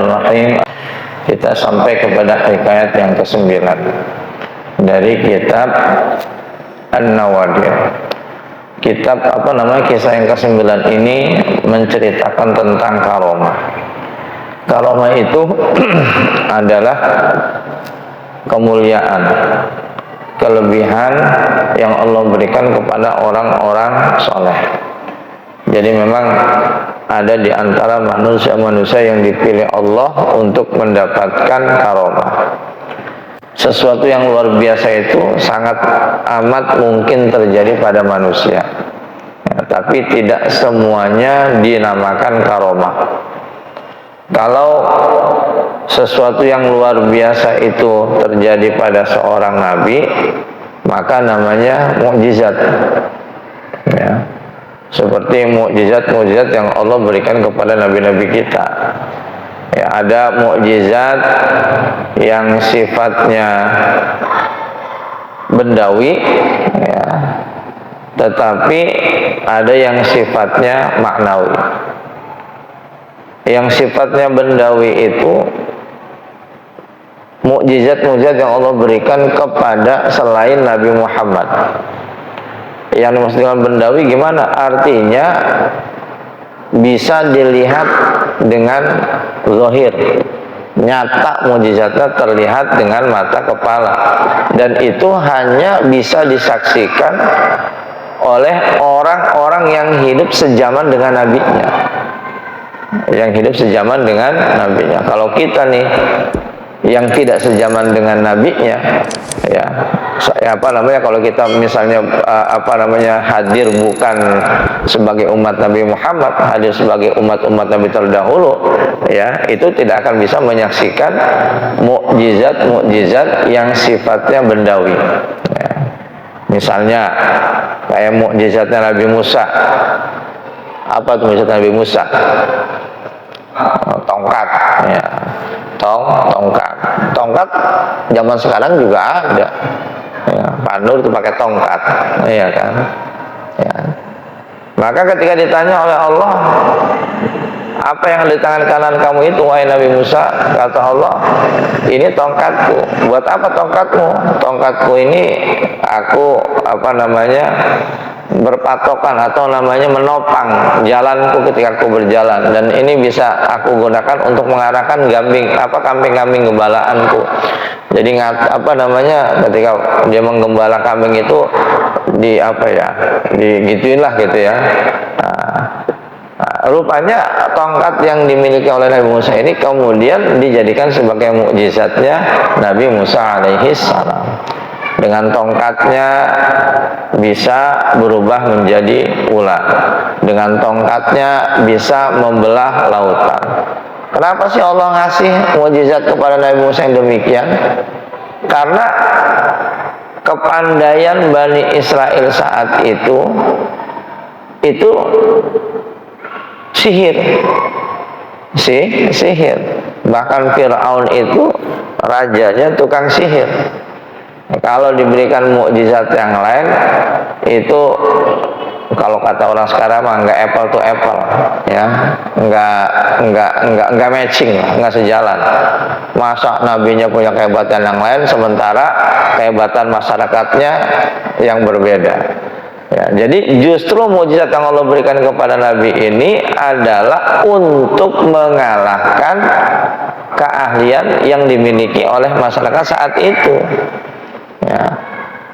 Bismillahirrahmanirrahim. Kita sampai kepada hikayat yang ke-9 dari kitab An-Nawadir. Kitab kisah yang ke-9 ini menceritakan tentang karomah. Karomah itu adalah kemuliaan, kelebihan yang Allah berikan kepada orang-orang soleh. Jadi memang ada di antara manusia-manusia yang dipilih Allah untuk mendapatkan karomah. Sesuatu yang luar biasa itu sangat amat mungkin terjadi pada manusia, ya, tapi tidak semuanya dinamakan karomah. Kalau sesuatu yang luar biasa itu terjadi pada seorang nabi, maka namanya mukjizat, ya. Seperti mukjizat-mukjizat yang Allah berikan kepada nabi-nabi kita. Ya, ada mukjizat yang sifatnya bendawi, ya, tetapi ada yang sifatnya maknawi. Yang sifatnya bendawi itu mukjizat-mukjizat yang Allah berikan kepada selain Nabi Muhammad. Yang dimaksud dengan bendawi gimana? Artinya bisa dilihat dengan zahir, nyata mukjizatnya terlihat dengan mata kepala, dan itu hanya bisa disaksikan oleh orang-orang yang hidup sejaman dengan nabinya. Yang hidup sejaman dengan nabinya. Kalau kita nih yang tidak sejaman dengan nabinya, ya, kalau kita misalnya hadir bukan sebagai umat Nabi Muhammad, hadir sebagai umat-umat Nabi terdahulu, ya, itu tidak akan bisa menyaksikan mukjizat-mukjizat yang sifatnya bendawi, ya. Misalnya kayak mukjizatnya Nabi Musa. Apa tuh mukjizat Nabi Musa? Tongkat, ya. Tongkat zaman sekarang juga ada, ya. Panur itu pakai tongkat, ya kan, ya. Maka ketika ditanya oleh Allah, apa yang ada di tangan kanan kamu itu, wahai Nabi Musa? Kata Allah, ini tongkatku. Buat apa tongkatmu? Tongkatku ini aku berpatokan atau menopang jalanku ketika aku berjalan, dan ini bisa aku gunakan untuk mengarahkan kambing-kambing gembalaanku. Jadi ketika dia menggembala kambing itu digituin lah gitu ya. Rupanya tongkat yang dimiliki oleh Nabi Musa ini kemudian dijadikan sebagai mukjizatnya Nabi Musa alaihi salam. Dengan tongkatnya bisa berubah menjadi ular. Dengan tongkatnya bisa membelah lautan. Kenapa sih Allah ngasih mukjizat kepada Nabi Musa yang demikian? Karena kepandaian Bani Israel saat itu sihir. Sihir. Bahkan Fir'aun itu rajanya tukang sihir. Kalau diberikan mukjizat yang lain, itu kalau kata orang sekarang mah nggak apple to apple, ya, nggak matching, nggak sejalan. Masa nabinya punya kehebatan yang lain, sementara kehebatan masyarakatnya yang berbeda. Ya, jadi justru mukjizat yang Allah berikan kepada Nabi ini adalah untuk mengalahkan keahlian yang dimiliki oleh masyarakat saat itu. Ya.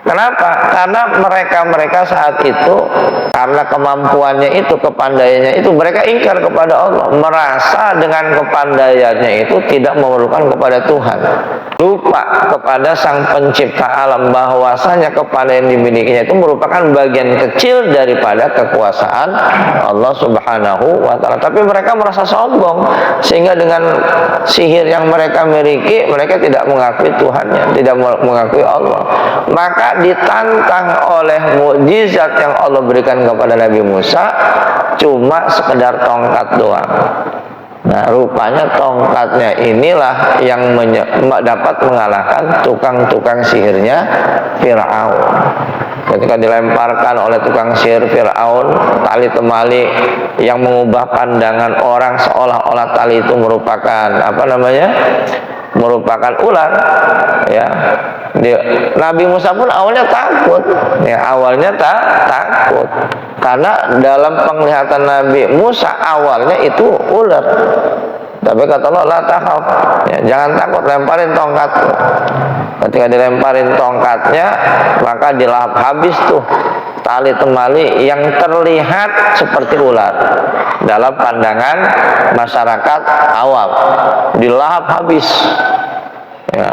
Kenapa? Karena mereka saat itu, karena kemampuannya itu, kepandaiannya itu, mereka ingkar kepada Allah, merasa dengan kepandaiannya itu tidak memerlukan kepada Tuhan, lupa kepada Sang Pencipta alam, bahwasanya kepandaian dimilikinya itu merupakan bagian kecil daripada kekuasaan Allah Subhanahu wa Ta'ala. Tapi mereka merasa sombong, sehingga dengan sihir yang mereka miliki, mereka tidak mengakui Tuhannya, tidak mengakui Allah. Maka ditantang oleh mukjizat yang Allah berikan kepada Nabi Musa cuma sekedar tongkat doang. Nah, rupanya tongkatnya inilah yang dapat mengalahkan tukang-tukang sihirnya Fir'aun. Ketika dilemparkan oleh tukang sihir Fir'aun tali temali yang mengubah pandangan orang seolah-olah tali itu merupakan merupakan ular, ya. Nabi Musa pun awalnya takut, ya, takut karena dalam penglihatan Nabi Musa awalnya itu ular. Tapi kata Allah, la takhaf, ya, jangan takut, lemparin tongkat. Ketika dilemparin tongkatnya, maka dilahap habis tuh tali temali yang terlihat seperti ular dalam pandangan masyarakat awam, dilahap habis, ya.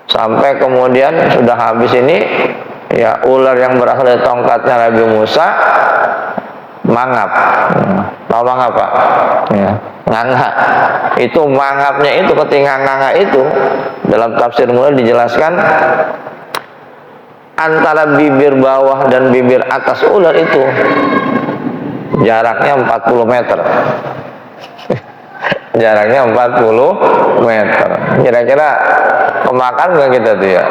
Sampai kemudian sudah habis ini, ya, ular yang berasal dari tongkatnya Nabi Musa mangap. Tahu mangap, Pak? Ya, nganga. Itu mangapnya itu, ketika nganga itu dalam tafsir mulai dijelaskan antara bibir bawah dan bibir atas ular itu jaraknya 40 meter. Jaraknya 40 meter. Kira-kira kemakan nggak kita tuh, ya?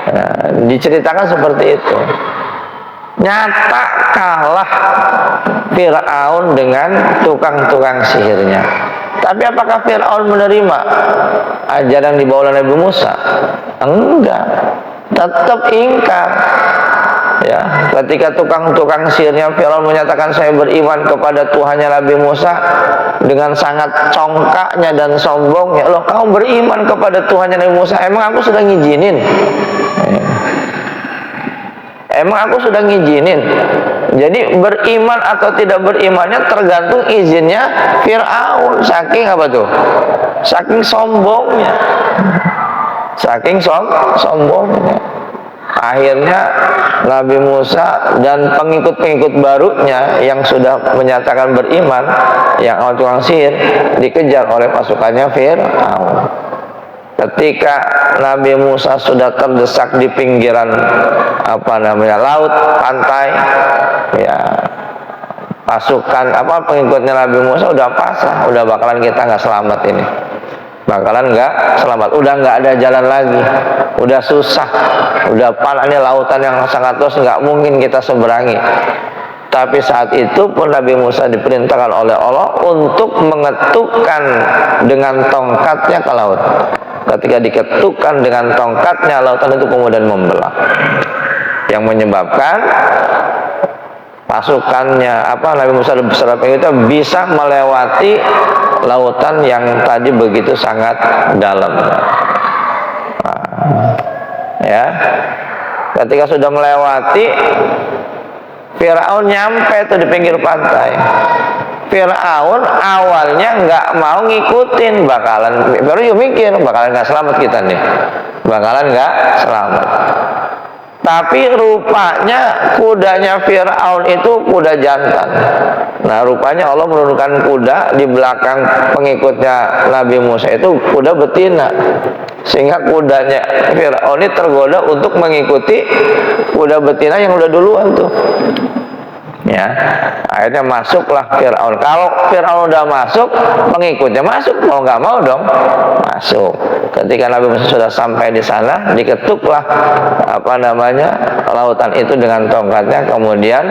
Nah, diceritakan seperti itu. Nyata kalah Fir'aun dengan tukang-tukang sihirnya. Tapi apakah Fir'aun menerima ajaran yang dibawa oleh Nabi Musa? Enggak, tetap ingkar. Ya, ketika tukang-tukang sihirnya Fir'aun menyatakan saya beriman kepada Tuhannya Nabi Musa dengan sangat congkaknya dan sombongnya, loh, kamu beriman kepada Tuhannya Nabi Musa, emang aku sudah ngizinin? Emang aku sudah ngizinin? Jadi beriman atau tidak berimannya tergantung izinnya Fir'aun. Saking apa tuh? Saking sombongnya. Saking sombongnya. Akhirnya Nabi Musa dan pengikut-pengikut barunya yang sudah menyatakan beriman, yang tukang sihir, dikejar oleh pasukannya Fir'aun. Ketika Nabi Musa sudah terdesak di pinggiran laut, pantai, ya, pasukan pengikutnya Nabi Musa udah pasrah, udah bakalan kita nggak selamat ini, bakalan nggak selamat, udah nggak ada jalan lagi, udah susah, udah ini lautan yang sangat luas, nggak mungkin kita seberangi. Tapi saat itu pun Nabi Musa diperintahkan oleh Allah untuk mengetukkan dengan tongkatnya ke laut. Ketika diketukkan dengan tongkatnya, lautan itu kemudian membelah, yang menyebabkan pasukannya Nabi Musa beserta pengikutnya bisa melewati lautan yang tadi begitu sangat dalam. Ya, ketika sudah melewati, Fir'aun nyampe tuh di pinggir pantai. Fir'aun awalnya nggak mau ngikutin, baru mikir bakalan nggak selamat kita nih, bakalan nggak selamat. Tapi rupanya kudanya Fir'aun itu kuda jantan. Nah, rupanya Allah menurunkan kuda di belakang pengikutnya Nabi Musa itu kuda betina, sehingga kudanya Fir'aun ini tergoda untuk mengikuti kuda betina yang udah duluan tuh. Ya, akhirnya masuklah Fir'aun. Kalau Fir'aun udah masuk, pengikutnya masuk, mau nggak mau dong masuk. Ketika Nabi Musa sudah sampai di sana, diketuklah lautan itu dengan tongkatnya, kemudian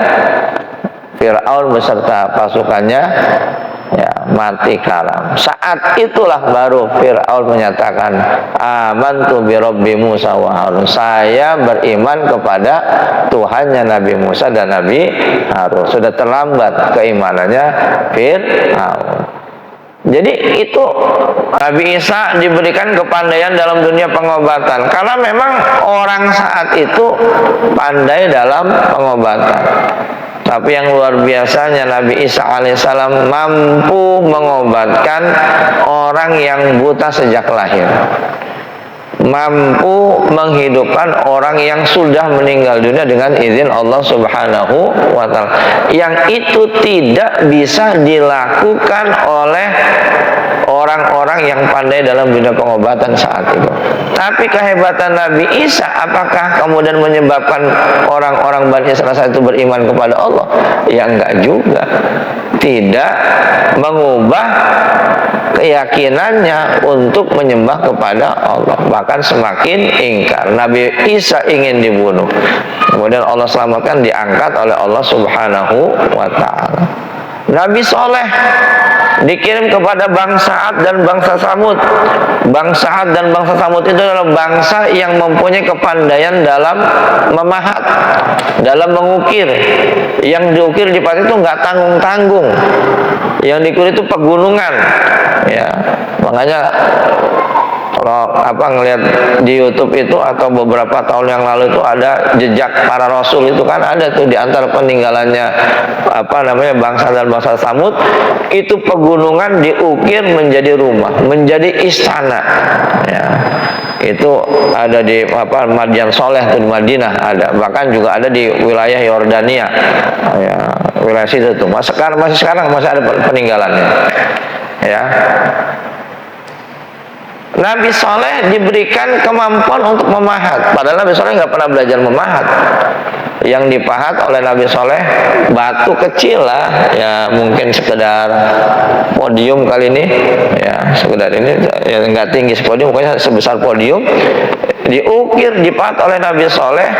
Fir'aun beserta pasukannya, ya, mati karam. Saat itulah baru Fir'aun menyatakan, amantu bi Rabbi Musa wa Harun, saya beriman kepada Tuhannya Nabi Musa dan Nabi Harun. Sudah terlambat keimanannya Fir'aun. Jadi itu Nabi Isa diberikan kepandaian dalam dunia pengobatan, karena memang orang saat itu pandai dalam pengobatan. Tapi yang luar biasanya, Nabi Isa alaihissalam mampu mengobatkan orang yang buta sejak lahir, mampu menghidupkan orang yang sudah meninggal dunia dengan izin Allah Subhanahu wa ta'ala, yang itu tidak bisa dilakukan oleh orang-orang yang pandai dalam dunia pengobatan saat itu. Tapi kehebatan Nabi Isa apakah kemudian menyebabkan orang-orang Bani Israil saat itu beriman kepada Allah? Ya enggak juga. Tidak mengubah keyakinannya untuk menyembah kepada Allah, bahkan semakin ingkar. Nabi Isa ingin dibunuh, kemudian Allah selamatkan, diangkat oleh Allah Subhanahu wa ta'ala. Nabi Soleh dikirim kepada bangsa Ad dan bangsa Samud. Bangsa Ad dan bangsa Samud itu adalah bangsa yang mempunyai kepandaian dalam memahat, dalam mengukir. Yang diukir di pasir itu nggak tanggung-tanggung. Yang diukir itu pegunungan. Ya, makanya kalau ngelihat di YouTube itu atau beberapa tahun yang lalu itu ada jejak para rasul, itu kan ada tuh di antara peninggalannya bangsa dan bangsa Samud, itu pegunungan diukir menjadi rumah, menjadi istana. Ya, itu ada di Madyan Soleh di Madinah ada, bahkan juga ada di wilayah Yordania. Ya, wilayah situ tuh masih sekarang masih ada peninggalannya. Ya. Nabi Soleh diberikan kemampuan untuk memahat, padahal Nabi Soleh nggak pernah belajar memahat. Yang dipahat oleh Nabi Soleh batu kecil lah, ya mungkin sekedar podium kali ini, ya sekedar ini, ya nggak tinggi sepodium, pokoknya sebesar podium, diukir, dipahat oleh Nabi Soleh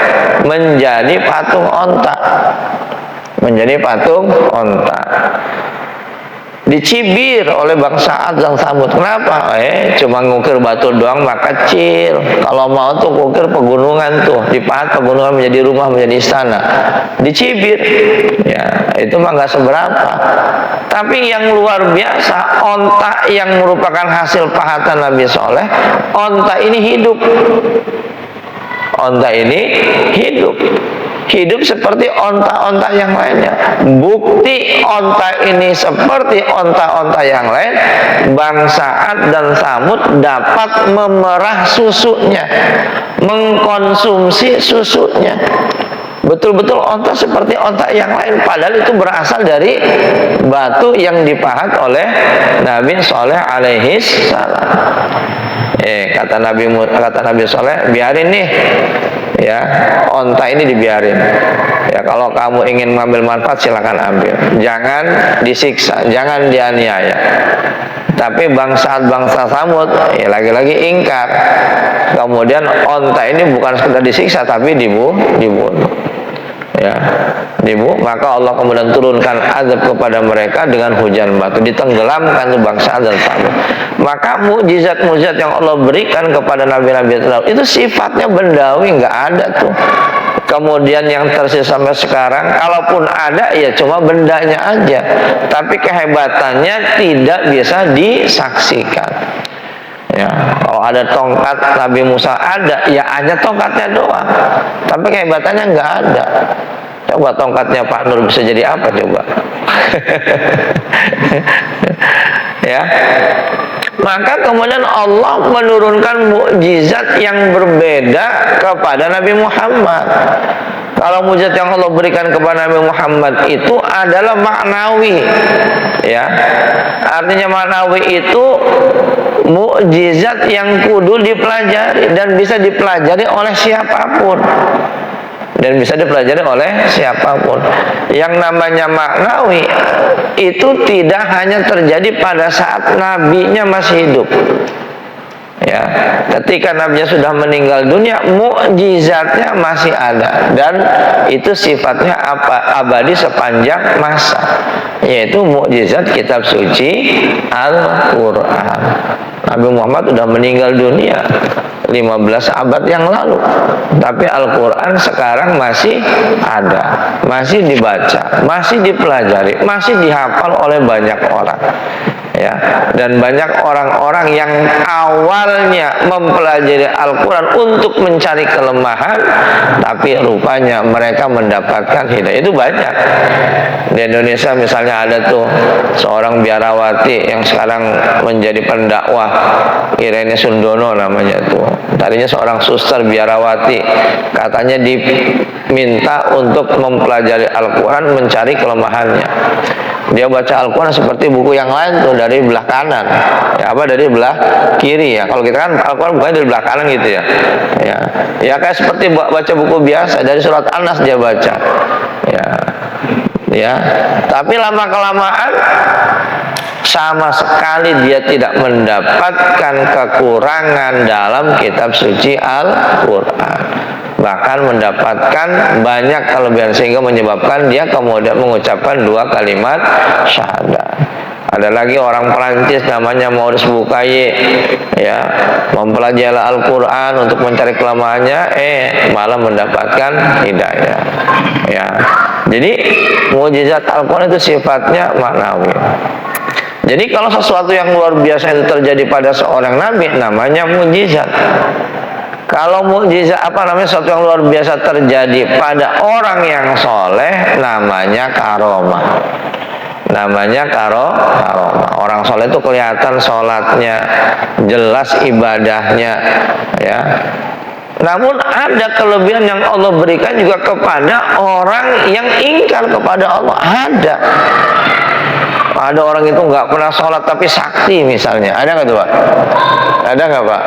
menjadi patung onta, menjadi patung onta. Dicibir oleh bangsa Ad dan Samud. Kenapa? Cuma ngukir batu doang mah kecil. Kalau mau tuh ngukir pegunungan tuh, dipahat pegunungan menjadi rumah, menjadi istana. Dicibir. Ya, itu mah nggak seberapa. Tapi yang luar biasa, onta yang merupakan hasil pahatan Nabi Soleh, onta ini hidup. Onta ini hidup. Hidup seperti onta-onta yang lainnya. Bukti onta ini seperti onta-onta yang lain, bangsa Ad dan Samud dapat memerah susunya, mengkonsumsi susunya. Betul-betul onta seperti onta yang lain, padahal itu berasal dari batu yang dipahat oleh Nabi Soleh alaihi salam. Kata Nabi Soleh, biarin nih, ya onta ini dibiarin. Ya kalau kamu ingin mengambil manfaat silakan ambil, jangan disiksa, jangan dianiaya. Tapi bangsa Samud ya lagi-lagi ingkar. Kemudian onta ini bukan sekedar disiksa tapi dibunuh. Ya, maka Allah kemudian turunkan azab kepada mereka dengan hujan batu, ditenggelamkan tuh bangsa dan Samud. Maka mukjizat-mukjizat yang Allah berikan kepada nabi-nabi itu sifatnya bendawi, nggak ada tuh. Kemudian yang tersisa sampai sekarang, kalaupun ada ya cuma bendanya aja, tapi kehebatannya tidak bisa disaksikan. Ya, kalau ada tongkat Nabi Musa ada, ya hanya tongkatnya doang, tapi kehebatannya nggak ada. Coba tongkatnya Pak Nur bisa jadi apa coba? Ya, maka kemudian Allah menurunkan mukjizat yang berbeda kepada Nabi Muhammad. Kalau mukjizat yang Allah berikan kepada Nabi Muhammad itu adalah maknawi, ya. Artinya maknawi itu mukjizat yang kudu dipelajari dan bisa dipelajari oleh siapapun. Dan bisa dipelajari oleh siapapun. Yang namanya maknawi itu tidak hanya terjadi pada saat nabinya masih hidup. Ya, ketika nabinya sudah meninggal dunia, mukjizatnya masih ada dan itu sifatnya abadi sepanjang masa, yaitu mukjizat kitab suci Al-Qur'an. Nabi Muhammad sudah meninggal dunia 15 abad yang lalu, tapi Al-Quran sekarang masih ada, masih dibaca, masih dipelajari, masih dihafal oleh banyak orang. Ya, dan banyak orang-orang yang awalnya mempelajari Al-Quran untuk mencari kelemahan, tapi rupanya mereka mendapatkan hidayah. Itu banyak. Di Indonesia misalnya ada tuh seorang biarawati yang sekarang menjadi pendakwah, Irene Sundono namanya tuh. Tadinya seorang suster biarawati, katanya diminta untuk mempelajari Al-Quran, mencari kelemahannya. Dia baca Al-Quran seperti buku yang lain tuh, dari belah kanan, ya dari belah kiri ya. Kalau kita kan Al-Quran bukannya dari belah kanan gitu ya. Ya kayak seperti baca buku biasa, dari surat An-Nas dia baca. Ya. Tapi lama kelamaan sama sekali dia tidak mendapatkan kekurangan dalam kitab suci Al-Quran, bahkan mendapatkan banyak kelebihan sehingga menyebabkan dia kemudian mengucapkan 2 kalimat syahadat. Ada lagi orang Perancis namanya Maurice Bucaille, ya, mempelajari Al-Quran untuk mencari kelemahannya, malah mendapatkan hidayah. Ya, jadi mukjizat Al-Quran itu sifatnya maknawi. Jadi kalau sesuatu yang luar biasa itu terjadi pada seorang nabi, namanya mukjizat. Kalau mukjizat sesuatu yang luar biasa terjadi pada orang yang soleh, namanya karomah. Namanya karomah. Orang soleh itu kelihatan sholatnya, jelas ibadahnya, ya. Namun ada kelebihan yang Allah berikan juga kepada orang yang ingkar kepada Allah. Ada orang itu nggak pernah sholat tapi sakti misalnya, ada nggak tuh Pak? Ada nggak Pak?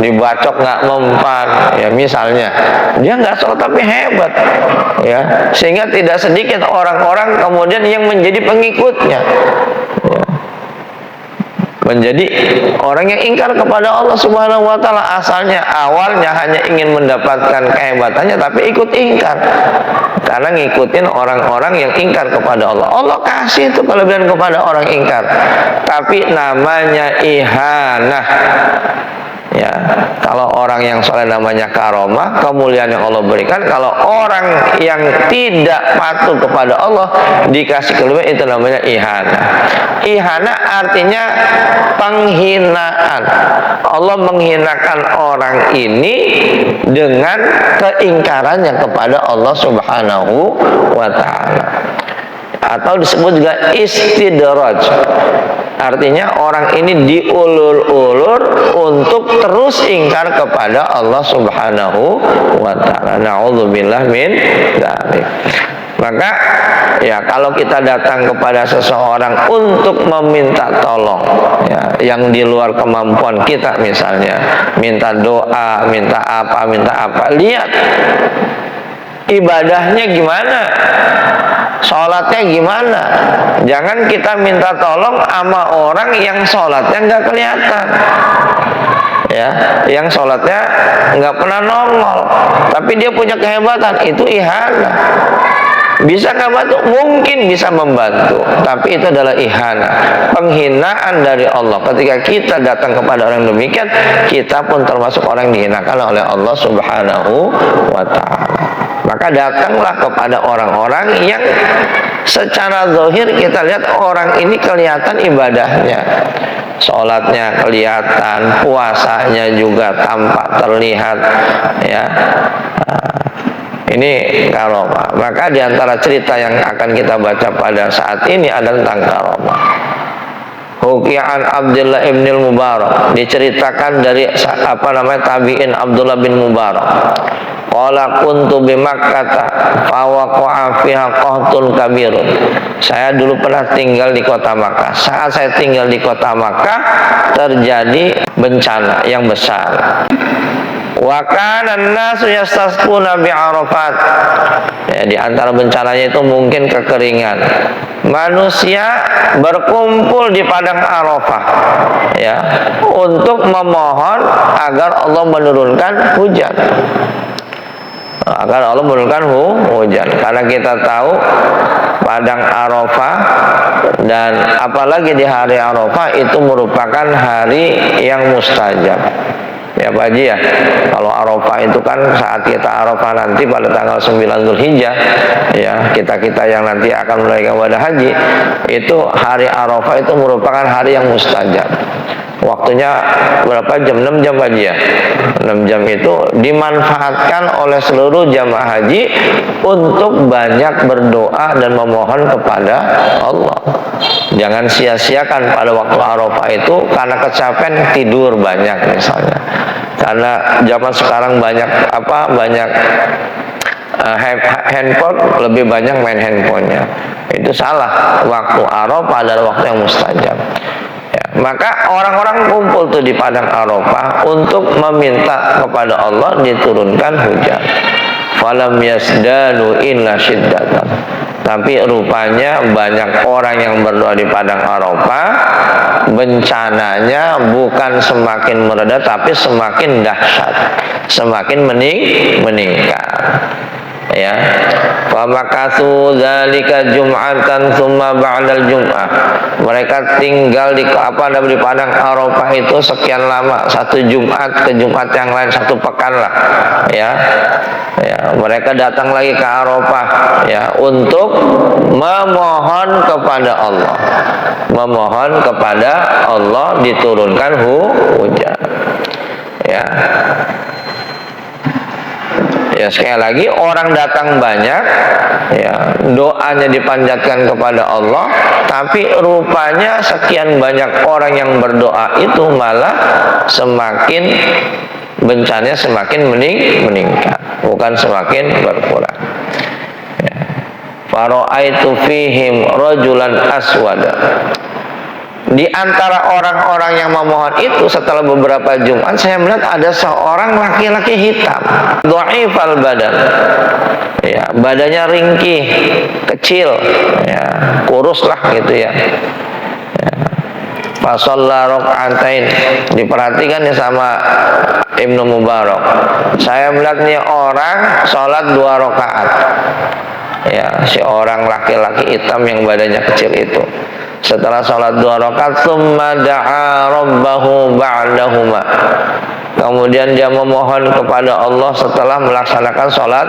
Dibacok nggak mempan, ya misalnya. Dia nggak sholat tapi hebat, ya. Sehingga tidak sedikit orang-orang kemudian yang menjadi pengikutnya, ya. Menjadi orang yang ingkar kepada Allah Subhanahu wa Ta'ala. Asalnya awalnya hanya ingin mendapatkan kehebatannya, tapi ikut ingkar karena ngikutin orang-orang yang ingkar kepada Allah. Allah kasih itu kelebihan kepada orang ingkar, tapi namanya ihanah. Ya, kalau orang yang soleh namanya karomah, kemuliaan yang Allah berikan. Kalau orang yang tidak patuh kepada Allah dikasih kelebihan, itu namanya ihana. Ihana artinya penghinaan. Allah menghinakan orang ini dengan keingkarannya kepada Allah Subhanahu wa Ta'ala. Atau disebut juga istidraj. Artinya orang ini diulur-ulur untuk terus ingkar kepada Allah Subhanahu wa Ta'ala. Na'udzubillah min dzalik. Maka ya, kalau kita datang kepada seseorang untuk meminta tolong, ya, yang di luar kemampuan kita, misalnya minta doa, minta apa, lihat ibadahnya gimana, sholatnya gimana. Jangan kita minta tolong sama orang yang sholatnya nggak kelihatan, ya, yang sholatnya nggak pernah nongol, tapi dia punya kehebatan. Itu ihana. Bisa nggak bantu? Mungkin bisa membantu, tapi itu adalah ihana, penghinaan dari Allah. Ketika kita datang kepada orang demikian, kita pun termasuk orang yang dihinakan oleh Allah Subhanahu wa Ta'ala. Maka datanglah kepada orang-orang yang secara zahir kita lihat orang ini kelihatan ibadahnya, sholatnya kelihatan, puasanya juga tampak terlihat, ya. Ini karomah. Maka diantara cerita yang akan kita baca pada saat ini ada tentang karomah. Huki'an Abdullah ibn Mubarak, diceritakan dari tabi'in Abdullah bin Mubarak. Qala kuntu bi Makkah fa waqa'a fiha qahtun kabirun. Saya dulu pernah tinggal di kota Makkah. Saat saya tinggal di kota Makkah, terjadi bencana yang besar. Wa kana an-nasu yastasquna bi Arafat. Ya, di antara bencananya itu mungkin kekeringan. Manusia berkumpul di padang Arafah, ya, untuk memohon agar Allah menurunkan hujan. Agar Allah menurunkan hujan. Karena kita tahu padang Arafah dan apalagi di hari Arafah itu merupakan hari yang mustajab. Ya Pak Haji, ya, kalau Arafah itu kan saat kita Arafah nanti pada tanggal 9 Dzulhijjah, ya, kita yang nanti akan menunaikan ibadah haji, itu hari Arafah itu merupakan hari yang mustajab. Waktunya berapa jam? 6 jam Pak Haji, ya. 6 jam itu dimanfaatkan oleh seluruh jamaah haji untuk banyak berdoa dan memohon kepada Allah. Jangan sia-siakan pada waktu Arafah itu karena kecapean tidur banyak misalnya. Karena zaman sekarang banyak handphone, lebih banyak main handphonenya. Itu salah. Waktu Arafah adalah waktu yang mustajab. Ya, maka orang-orang kumpul tuh di padang Arafah untuk meminta kepada Allah diturunkan hujan. Falam yasdanu illa syiddatan. Tapi rupanya banyak orang yang berdoa di padang Arafah, bencananya bukan semakin mereda tapi semakin dahsyat, semakin meningkat. Ya, famakatsu dzalika jum'atan tsumma ba'dal jum'ah. Mereka tinggal di padang Arafah itu sekian lama, satu Jumat ke Jumat yang lain, satu pekan lah. Ya, mereka datang lagi ke Arafah ya untuk memohon kepada Allah, diturunkan hujan. Ya, sekali lagi orang datang banyak, ya, doanya dipanjatkan kepada Allah, tapi rupanya sekian banyak orang yang berdoa itu malah semakin bencananya semakin meningkat, bukan semakin berkurang. Ya. Fara'aitu fihim rajulan aswada. Di antara orang-orang yang memohon itu setelah beberapa Jumat, saya melihat ada seorang laki-laki hitam, dhaifal badan, ya, badannya ringkih, kecil, ya, kurus lah gitu ya. Fasalla raka'atain. Diperhatikan ya sama Ibnu Mubarak. Saya melihat nih orang sholat 2 rakaat. Ya, si orang laki-laki hitam yang badannya kecil itu. Setelah sholat 2 rakaat, tsumma da'a rabbahu ba'dahuma. Kemudian dia memohon kepada Allah setelah melaksanakan sholat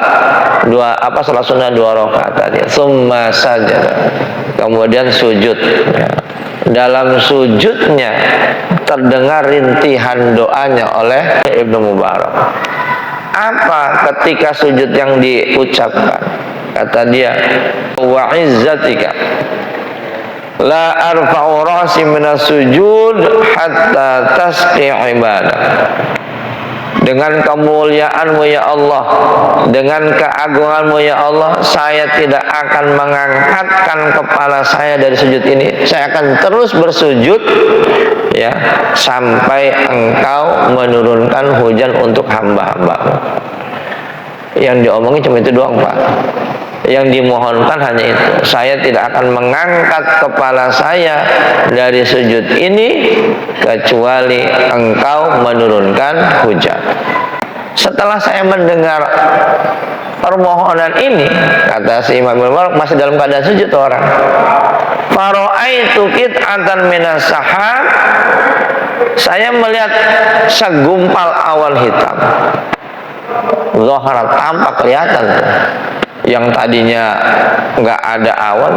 sunnah 2 rakaat tadi. Tsumma sajada. Kemudian sujud. Ya. Dalam sujudnya terdengar rintihan doanya oleh Ibnu Mubarak. Apa ketika sujud yang diucapkan? Kata dia, wa izzatika la arfa'u ra'si minas sujud hatta tasqi ibadah. Dengan kemuliaanmu ya Allah, dengan keagunganmu ya Allah, saya tidak akan mengangkatkan kepala saya dari sujud ini. Saya akan terus bersujud ya sampai engkau menurunkan hujan untuk hamba-hambamu. Yang diomongin cuma itu doang, Pak. Yang dimohonkan hanya itu. Saya tidak akan mengangkat kepala saya dari sujud ini kecuali engkau menurunkan hujan. Setelah saya mendengar permohonan ini, kata si Imam Mubarak, masih dalam keadaan sujud orang. Fara'aitu qit'atan minas sahab. Saya melihat segumpal awan hitam. Zaharat, tampak kelihatan. Yang tadinya nggak ada awan,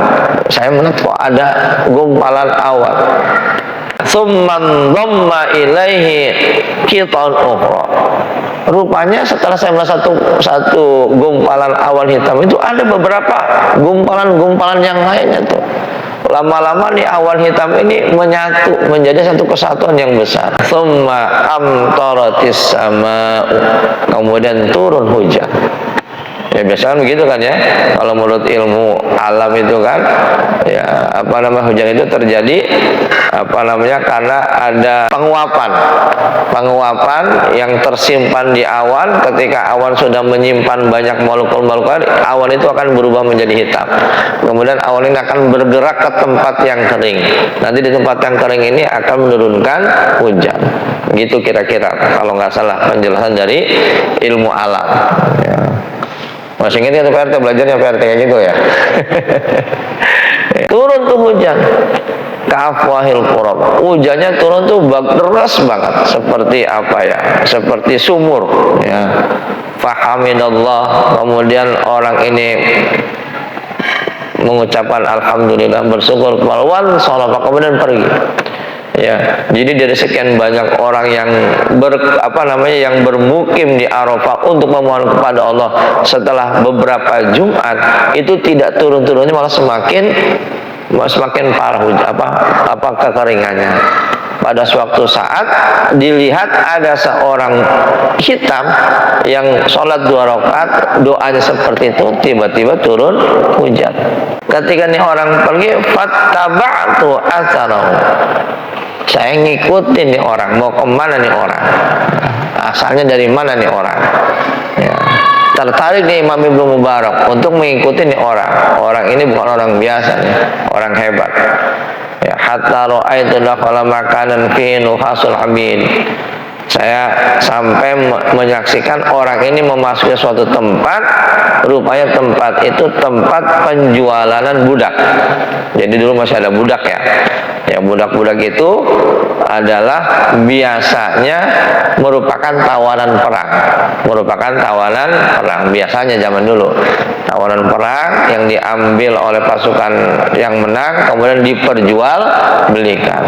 saya melihat kok ada gumpalan awan. Tsumman dhamma ilaihi qitan ukhra. Rupanya setelah saya melihat satu gumpalan awan hitam itu ada beberapa gumpalan-gumpalan yang lainnya tuh. Lama-lama nih awan hitam ini menyatu menjadi satu kesatuan yang besar. Tsumma amtaratis sama, kemudian turun hujan. Ya biasa kan begitu kan ya. Kalau menurut ilmu alam itu kan ya hujan itu terjadi karena ada penguapan yang tersimpan di awan. Ketika awan sudah menyimpan banyak molekul-molekul, awan itu akan berubah menjadi hitam. Kemudian awan ini akan bergerak ke tempat yang kering. Nanti di tempat yang kering ini akan menurunkan hujan. Gitu kira-kira kalau nggak salah penjelasan dari ilmu alam ya. Masih ingat ya PRT, belajarnya PRT kayak gitu ya. Turun tuh hujan kafwahil qurab. Hujannya turun tuh deras banget, seperti seperti sumur ya. Fahamidallah. Kemudian orang ini mengucapkan alhamdulillah, bersyukur kepada Allah, salat, kemudian pergi. Ya, jadi dari sekian banyak orang yang yang bermukim di Arafah untuk memohon kepada Allah setelah beberapa Jumat, itu tidak turun-turunnya, malah semakin parah kekeringannya. Pada suatu saat dilihat ada seorang hitam yang sholat 2 rakaat, doanya seperti itu, tiba-tiba turun hujan. Ketika nih orang pergi, fattaba'tu atharahu. Saya ngikutin nih orang, mau kemana nih orang, asalnya dari mana nih orang ya. tertarik nih Imam Ibnu Mubarak untuk mengikuti nih orang ini bukan orang biasa nih, orang hebat ya. Hatta ra'aitu dakhala makanan fi nuhasul abid, saya sampai menyaksikan orang ini memasuki suatu tempat, rupanya tempat itu tempat penjualan budak. Jadi dulu masih ada budak ya. Ya, budak-budak itu adalah biasanya merupakan tawanan perang. Merupakan tawanan perang biasanya zaman dulu. Tawanan perang yang diambil oleh pasukan yang menang kemudian diperjualbelikan.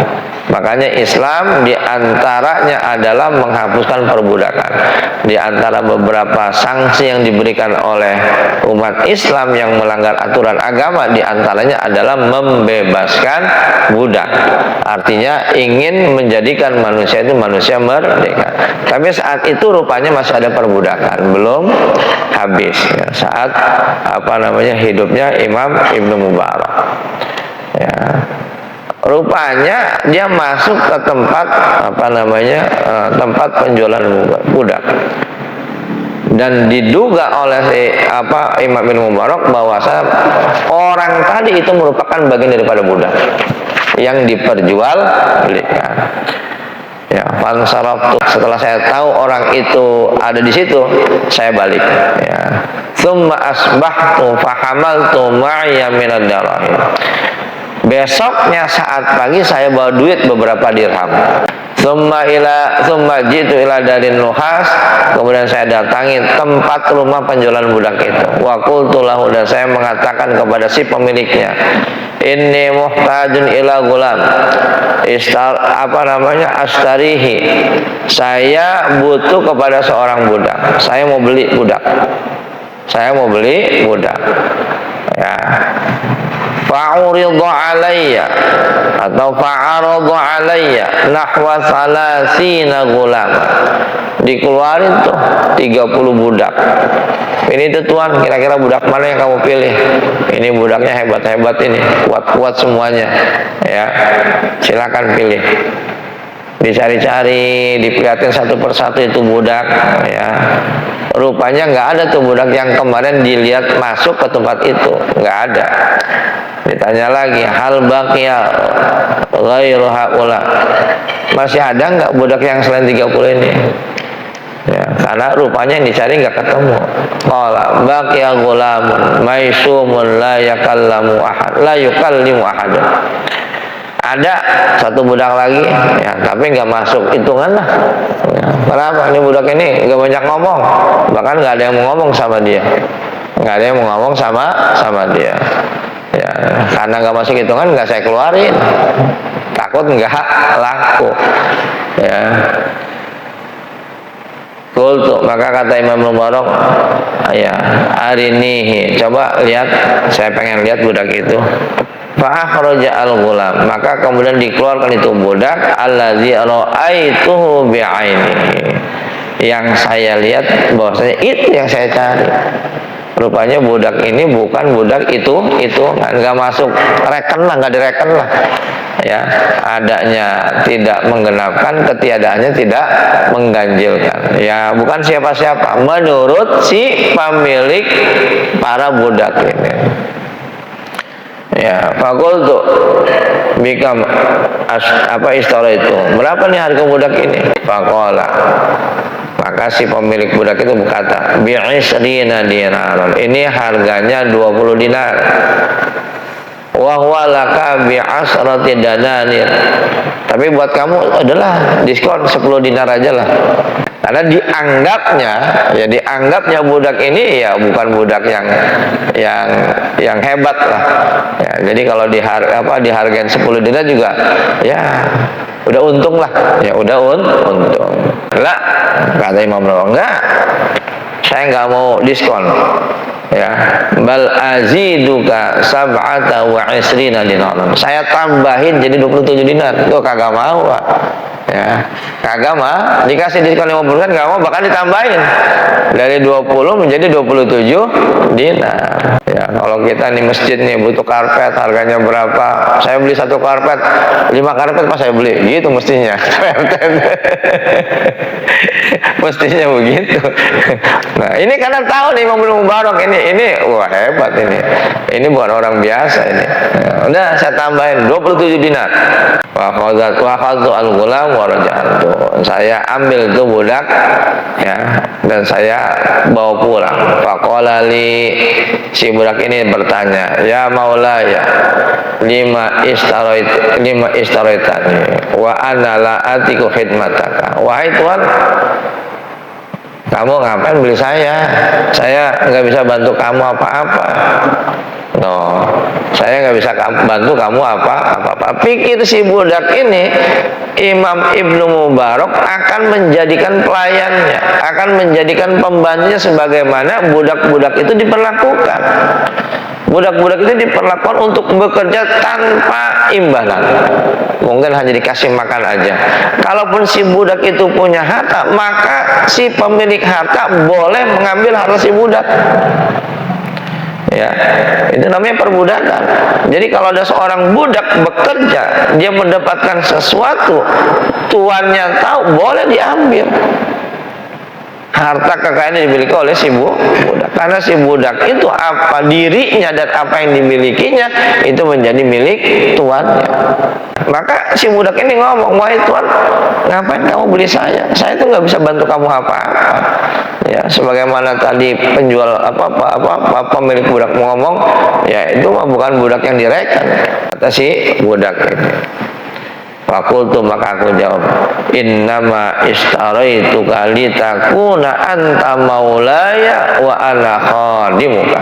Makanya Islam diantaranya adalah menghapuskan perbudakan. Di antara beberapa sanksi yang diberikan oleh umat Islam yang melanggar aturan agama, diantaranya adalah membebaskan budak. Artinya ingin menjadikan manusia itu manusia merdeka. Tapi saat itu rupanya masih ada perbudakan, belum habis ya, saat hidupnya Imam Ibnu Mubarak. Ya. Rupanya dia masuk ke tempat tempat penjualan budak, dan diduga oleh Imam Ibnu Mubarak bahwa orang tadi itu merupakan bagian daripada budak yang diperjualbelikan. Ya, fansaraftu, setelah saya tahu orang itu ada di situ, saya balik. Ya. Tsumma asbahtu fahamaltu ma'iya minad darahim. Besoknya saat pagi saya bawa duit beberapa dirham. Tsumma jitu ila darin nuhas, kemudian saya datangi tempat rumah penjualan budak itu. Wa qultu lahu, dan saya mengatakan kepada si pemiliknya, inni muhtajun ila gulam astarihi, saya butuh kepada seorang budak, saya mau beli budak ya. Fa'uridha alayya atau fa'aradha alayya nahwa salasina gulam, dikeluarin tuh 30 budak. Ini tuh Tuan, kira-kira budak mana yang kamu pilih? Ini budaknya hebat-hebat, ini kuat-kuat semuanya ya, silakan pilih. Dicari-cari, dilihatin satu persatu itu budak ya. Rupanya nggak ada tuh budak yang kemarin dilihat masuk ke tempat itu, nggak ada. Ditanya lagi, hal baqiya ghairu haula, masih ada nggak budak yang selain 30 ini? Ya, karena rupanya yang dicari nggak ketemu. Qala baqiya ghulamun maisumun la yukallimu ahad. Ada satu budak lagi ya, tapi nggak masuk hitungan lah ya. Kenapa? Ini budak ini nggak banyak ngomong, bahkan nggak ada yang mau ngomong sama dia, ya, karena nggak masuk hitungan nggak saya keluarin, takut nggak laku ya. Qultu, maka kata Imam Mubarak, ya arinihi, coba lihat, saya pengen lihat budak itu. Fa'akhraja al-ghulam, maka kemudian dikeluarkan itu budak, allazi ra'aituhu bi'ainihi, yang saya lihat bahwasanya itu yang saya cari. Rupanya budak ini bukan budak itu nggak masuk reken lah, nggak direken lah ya, adanya tidak menggenapkan, ketiadaannya tidak mengganjilkan ya, bukan siapa-siapa menurut si pemilik para budak ini. Ya, fakultu bikam istara itu, berapa nih harga budak ini? Fakola, maka si pemilik budak itu berkata, bi'isrina dinaron, ini harganya 20 dinar. Wa huwa laka bi'asrati dananir, tapi buat kamu adalah diskon 10 dinar aja lah. Karena dianggapnya budak ini ya bukan budak yang hebat lah ya. Jadi kalau dihargain 10 dinar juga ya udah untung lah ya, untung lah. Kata Imam Nawawi, enggak, saya nggak mau diskon ya, bal aziduka sab'ata wa isrina dinar, saya tambahin jadi 27 dinar. Tuh kagak mau Pak ya, kagak mah, dikasih diskon 50% nggak mau, bahkan ditambahin dari 20 menjadi 27 dinar Ya, kalau kita nih masjid nih butuh karpet, harganya berapa? Saya beli satu karpet, 5 karpet pas saya beli, gitu mestinya. Mestinya begitu. Nah, ini karena tahu nih Imam Ibnu Mubarak ini wah hebat ini. Ini bukan orang biasa ini. Ya, udah saya tambahin 27 dinar. Wa khadtu al-ghulam wa raja'tu. Saya ambil itu budak ya, dan saya bawa pulang. Faqala li, si budak ini bertanya, "Ya Maulaya, lima istaraitani wa ana la atiku khidmataka." Wahai Tuhan, kamu ngapain beli saya? Saya nggak bisa bantu kamu apa-apa. No, saya nggak bisa bantu kamu apa-apa. Pikir si budak ini, Imam Ibnu Mubarak akan menjadikan pelayannya, akan menjadikan pembantunya sebagaimana budak-budak itu diperlakukan. Budak-budak itu diperlakukan untuk bekerja tanpa imbalan. Mungkin hanya dikasih makan aja. Kalaupun si budak itu punya harta, maka si pemilik harta boleh mengambil harta si budak. Ya, itu namanya perbudakan. Jadi kalau ada seorang budak bekerja, dia mendapatkan sesuatu, tuannya tahu, boleh diambil. Harta kekayaan dimiliki oleh si budak, karena si budak itu apa dirinya dan apa yang dimilikinya itu menjadi milik tuannya. Maka si budak ini ngomong, "Wahai Tuan, ngapain kamu beli saya? Saya itu nggak bisa bantu kamu apa-apa." Ya, sebagaimana tadi penjual pemilik budak ngomong, ya itu mah bukan budak yang direkan, kata si budak ini. Fakultu, maka aku jawab, innama ishtaraituka litakuna anta maulaya wa ana khadimuka.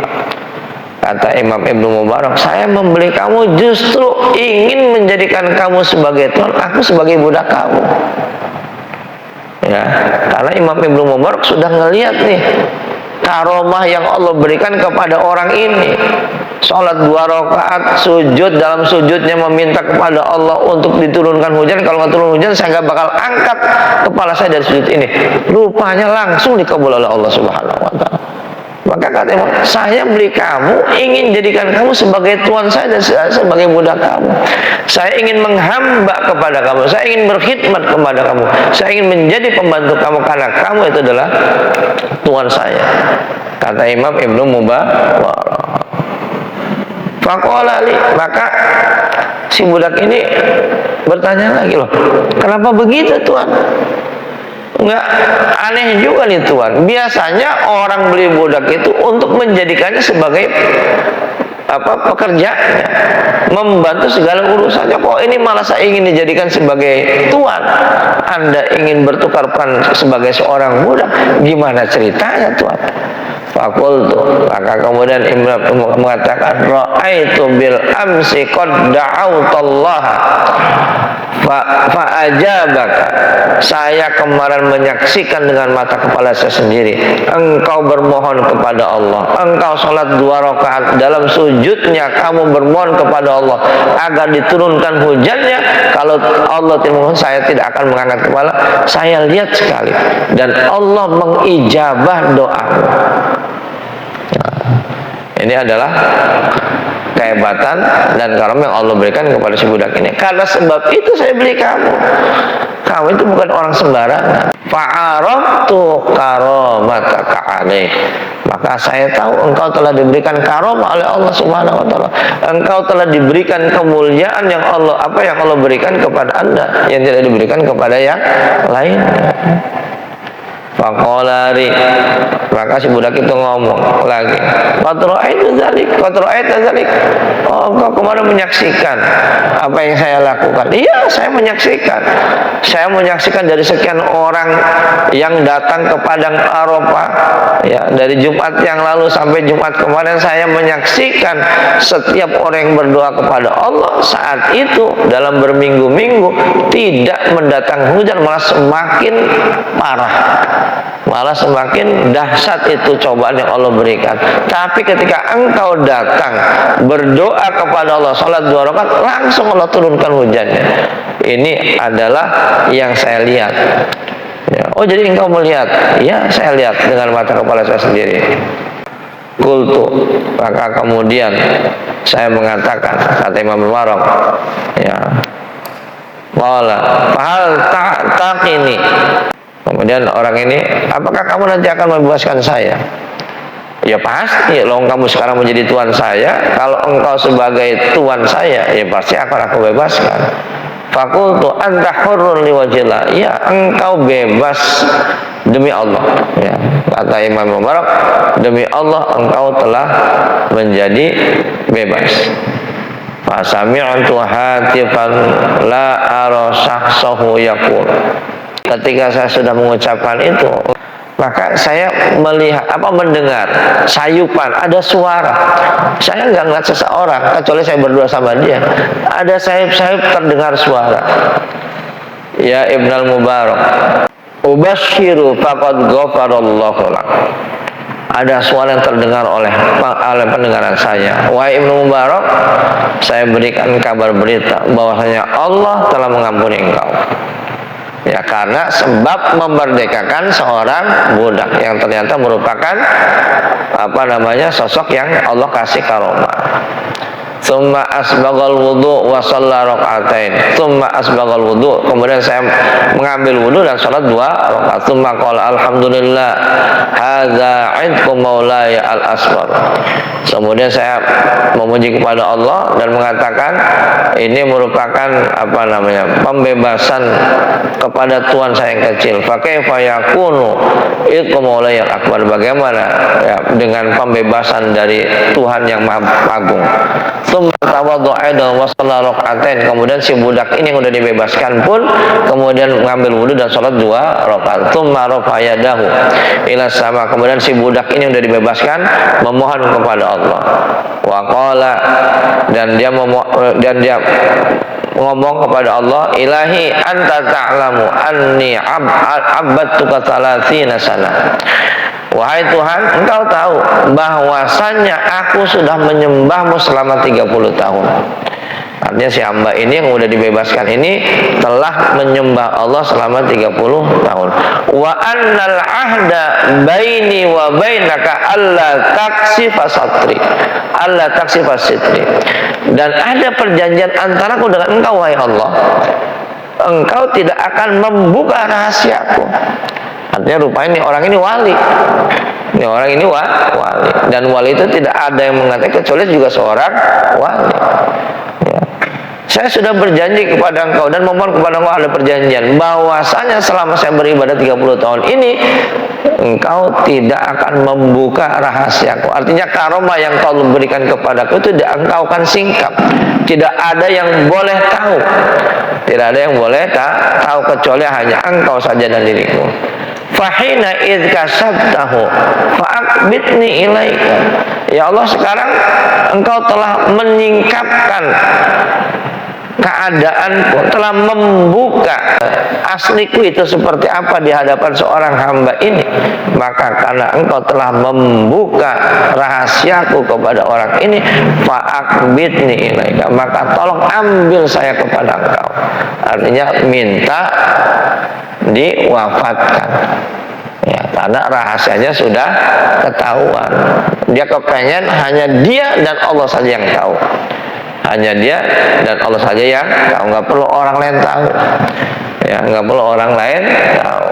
Kata Imam Ibnu Mubarak, saya membeli kamu justru ingin menjadikan kamu sebagai tuan, aku sebagai budak kamu. Ya, karena Imam Ibnu Mubarak sudah ngelihat nih karomah yang Allah berikan kepada orang ini. Sholat 2 rakaat, sujud, dalam sujudnya meminta kepada Allah untuk diturunkan hujan. Kalau nggak turun hujan, saya nggak bakal angkat kepala saya dari sujud ini. Rupanya langsung dikabul oleh Allah Subhanahu wa Ta'ala. Maka kata Imam, saya beli kamu ingin jadikan kamu sebagai tuan saya dan sebagai budak kamu. Saya ingin menghamba kepada kamu, saya ingin berkhidmat kepada kamu, saya ingin menjadi pembantu kamu karena kamu itu adalah tuan saya. Kata Imam Ibnu Mubarak. Faqala li, maka si budak ini bertanya lagi, loh, kenapa begitu Tuan? Enggak aneh juga nih Tuan. Biasanya orang beli budak itu untuk menjadikannya sebagai pekerjanya, membantu segala urusannya. Kok ini malah saya ingin dijadikan sebagai tuan? Anda ingin bertukar peran sebagai seorang budak? Gimana ceritanya Tuan? Fakultu, maka kemudian Imam mengatakan, ra'aitu bil amsi qad da'autallaha fa ajabaka. Saya kemarin menyaksikan dengan mata kepala saya sendiri, engkau bermohon kepada Allah, engkau sholat 2 rakaat, dalam sujudnya kamu bermohon kepada Allah agar diturunkan hujannya. Kalau Allah tidak mohon, saya tidak akan mengangkat kepala. Saya lihat sekali, dan Allah mengijabah doamu. Ini adalah kehebatan dan karunia yang Allah berikan kepada si budak ini. Karena sebab itu saya beli kamu. Kamu itu bukan orang sembarangan. Fa'araftu karomataka alaih. Maka saya tahu engkau telah diberikan karomah oleh Allah Subhanahu wa Ta'ala. Engkau telah diberikan kemuliaan yang Allah berikan kepada Anda yang tidak diberikan kepada yang lainnya. Faqolari, maka si budak itu ngomong lagi, qatra'aitu dzalik. Oh, engkau kemarin menyaksikan apa yang saya lakukan? Iya, saya menyaksikan. Saya menyaksikan dari sekian orang yang datang ke Padang Arafah, ya, dari Jumat yang lalu sampai Jumat kemarin, saya menyaksikan setiap orang yang berdoa kepada Allah saat itu dalam berminggu-minggu tidak mendatang hujan, malah semakin parah. Malah semakin dahsyat itu cobaan yang Allah berikan. Tapi ketika engkau datang berdoa kepada Allah, salat 2 rakaat, langsung Allah turunkan hujannya. Ini adalah yang saya lihat. Ya. Oh, jadi engkau melihat? Ya, saya lihat dengan mata kepala saya sendiri. Qultu, maka kemudian saya mengatakan, kata Imam Mubarak, ya, qala fahal taqini, kemudian orang ini, apakah kamu nanti akan membebaskan saya? Ya pasti, loh kamu sekarang menjadi tuan saya, kalau engkau sebagai tuan saya, ya pasti akan aku bebaskan. Fakultu anta hurrun liwajillah, ya engkau bebas demi Allah, ya. Kata Imam Mubarak, demi Allah engkau telah menjadi bebas. Fasami'tu hatifan la ara syakhsahu yaqul, ketika saya sudah mengucapkan itu, maka saya melihat mendengar sayupan, ada suara. Saya nggak ngeliat seseorang kecuali saya berdua sama dia. Ada sayup-sayup terdengar suara. Ya Ibnul Mubarak, ubashiru faqad ghafarallahu lak. Ada suara yang terdengar oleh pendengaran saya. Wahai Ibnu Mubarak, saya berikan kabar berita bahwasanya Allah telah mengampuni engkau. Ya, karena sebab memerdekakan seorang budak yang ternyata merupakan sosok yang Allah kasih karomah. Tsumma asbaghal wudu wa shalla rakaatain. Tsumma asbaghal wudu, kemudian saya mengambil wudu dan salat 2 rakaat. Tsumma qala alhamdulillah hadza 'idqu maulaya al-asghar. Kemudian saya memuji kepada Allah dan mengatakan ini merupakan pembebasan kepada Tuhan saya yang kecil. Fa kaifa yakunu idqu maulaya al-akbar, bagaimana ya dengan pembebasan dari Tuhan yang Maha Agung. Kemudian si budak ini yang udah dibebaskan pun kemudian mengambil wudu dan sholat 2 rakaat. Ila sama, kemudian si budak ini yang udah dibebaskan memohon kepada Allah. Wa qala, dan dia ngomong kepada Allah, ilahi anta ta'lamu anni abadtuka 30 sana. Wahai Tuhan, engkau tahu bahwasanya aku sudah menyembahmu selama 30 tahun. Artinya si hamba ini yang sudah dibebaskan ini telah menyembah Allah selama 30 tahun. Wa annal ahda baini wa bainaka alla taksifa satri, alla taksifa sitri. Dan ada perjanjian antaraku dengan engkau, wahai Allah, engkau tidak akan membuka rahasiaku. Artinya rupanya ini orang ini wali. Ini orang ini wali. Dan wali itu tidak ada yang mengatakan kecuali juga seorang wali. Ya. Saya sudah berjanji kepada engkau dan memohon kepada engkau, ada perjanjian bahwasanya selama saya beribadah 30 tahun ini engkau tidak akan membuka rahasiaku. Artinya karomah yang kau berikan kepadaku itu tidak engkau akan singkap. Tidak ada yang boleh tahu. Tidak ada yang boleh tahu kecuali hanya engkau saja dan diriku. Fahina idh kasabtahu fa'akbitni ilaika. Ya Allah, sekarang engkau telah menyingkapkan keadaanku, telah membuka asliku itu seperti apa di hadapan seorang hamba ini, maka karena engkau telah membuka rahasiaku kepada orang ini, fa'akbitni ilaika, maka tolong ambil saya kepada engkau. Artinya minta diwafatkan, ya, karena rahasianya sudah ketahuan. Dia kepengen hanya dia dan Allah saja yang tahu, hanya dia dan Allah saja yang tahu, nggak perlu orang lain tahu, ya, nggak perlu orang lain tahu.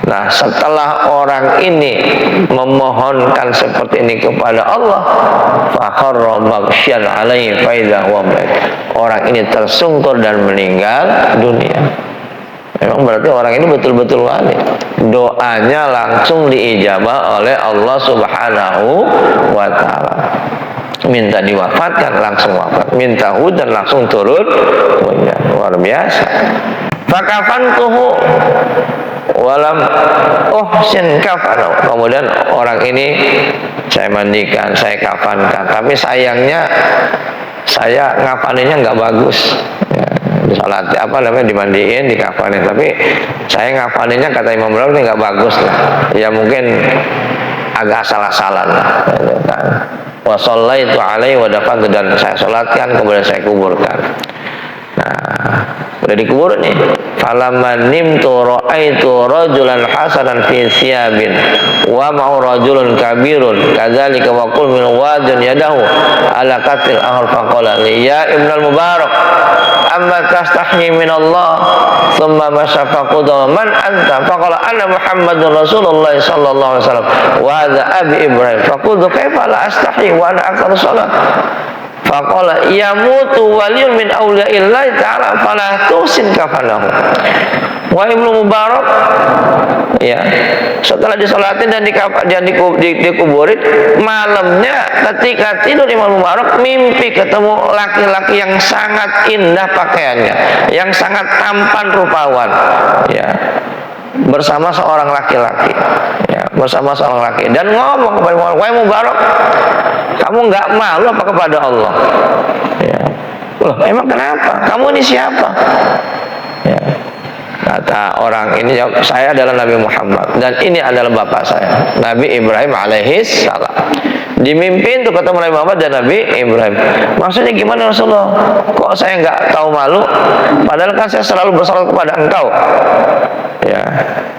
Nah, setelah orang ini memohonkan seperti ini kepada Allah, fakharra maghsyan alaihi fa idza huwa mayt, orang ini tersungkur dan meninggal dunia. Memang berarti orang ini betul-betul wali. Doanya langsung diijabah oleh Allah Subhanahu wa ta'ala. Minta diwafatkan, langsung wafat. Minta hujan, langsung turun hujan. Luar biasa. Fakafantuhu walam uhsin kafanu. Kemudian orang ini saya mandikan, saya kafankan, tapi sayangnya saya ngafaninya nggak bagus, ya, salat dimandiin, dikafanin, tapi saya ngafaninya kata Imam Nawawi nggak bagus lah, ya mungkin agak salah-salah lah, gitu kan. Wa shallaitu alaihi wa dafantu, dan saya salatkan kemudian saya kuburkan. Nah, udah dikubur nih. Falamman nimtu ra'aitu rajulan hasanan fi thiyabin wa ma'u rajulun kabirun kadzalika wa qul min wadun yadahu ala qatil ahal faqala li ya ibnal mubarak amma tastahi min Allah thumma masafaqudha man anta faqala ana muhammadun rasulullah sallallahu alaihi wasallam wa hadha abi ibrahim faqultu kaifa la astahi wa ana aktsaru salat faqala yamutu waliyun min awliya'illahi ta'ala fala tusin kafanahu. Wa Ibnu Mubarak, ya, setelah disolatin dan dikuburin, malamnya ketika tidur Imam Mubarak mimpi ketemu laki-laki yang sangat indah pakaiannya, yang sangat tampan rupawan, ya, bersama seorang laki-laki, ya, bersama seorang laki, dan ngomong kepada Mubarak, wahai Mubarak, kamu nggak malu apa kepada Allah? Ya. Loh, emang kenapa? Kamu ini siapa? Ya. Kata orang ini, saya adalah Nabi Muhammad dan ini adalah bapak saya, Nabi Ibrahim alaihis salam. Dimimpi itu ketemu Nabi Muhammad dan Nabi Ibrahim. Maksudnya gimana Rasulullah? Kok saya nggak tahu malu? Padahal kan saya selalu bersalat kepada engkau. Ya,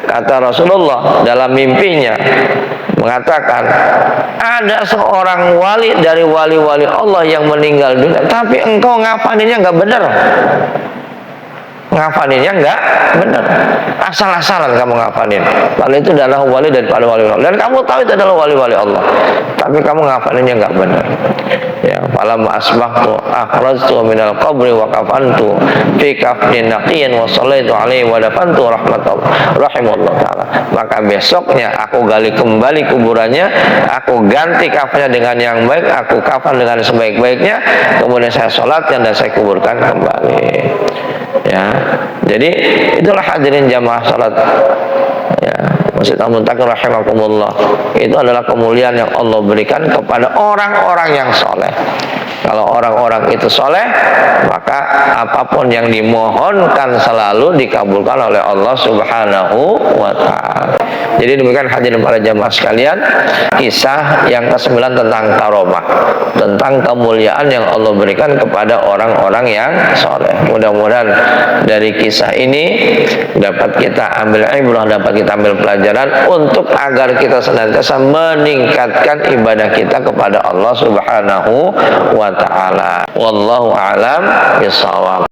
kata Rasulullah dalam mimpinya mengatakan ada seorang wali dari wali-wali Allah yang meninggal dunia, tapi engkau ngafalinnya nggak benar. Ngafalinnya nggak benar, asal-asalan kamu ngafalin. Lalu itu adalah wali daripada wali Allah, dan kamu tahu itu adalah wali-wali Allah, tapi kamu ngafalinnya nggak benar. Ya, falamma asbahtu akhrajtu minal qabri wa kafantu fi kafnin naqiyyin wa sallaitu alaihi wa dafantu rahimahullah taala. Maka besoknya aku gali kembali kuburannya, aku ganti kafannya dengan yang baik, aku kafan dengan sebaik-baiknya, kemudian saya sholatkan dan saya kuburkan kembali. Ya, jadi itulah hadirin jamaah salat, ya, Masjid Al-Muntakin rahimakumullah. Itu adalah kemuliaan yang Allah berikan kepada orang-orang yang soleh. Kalau orang-orang itu soleh, maka apapun yang dimohonkan selalu dikabulkan oleh Allah Subhanahu wa ta'ala. Jadi demikian hadirin para jamaah sekalian, kisah yang ke-9 tentang karomah, tentang kemuliaan yang Allah berikan kepada orang-orang yang soleh. Mudah-mudahan dari kisah ini dapat kita ambil ibrah, dapat kita ambil pelajaran untuk agar kita senantiasa meningkatkan ibadah kita kepada Allah Subhanahu wa ta'ala. Wallahu a'lam bishawab.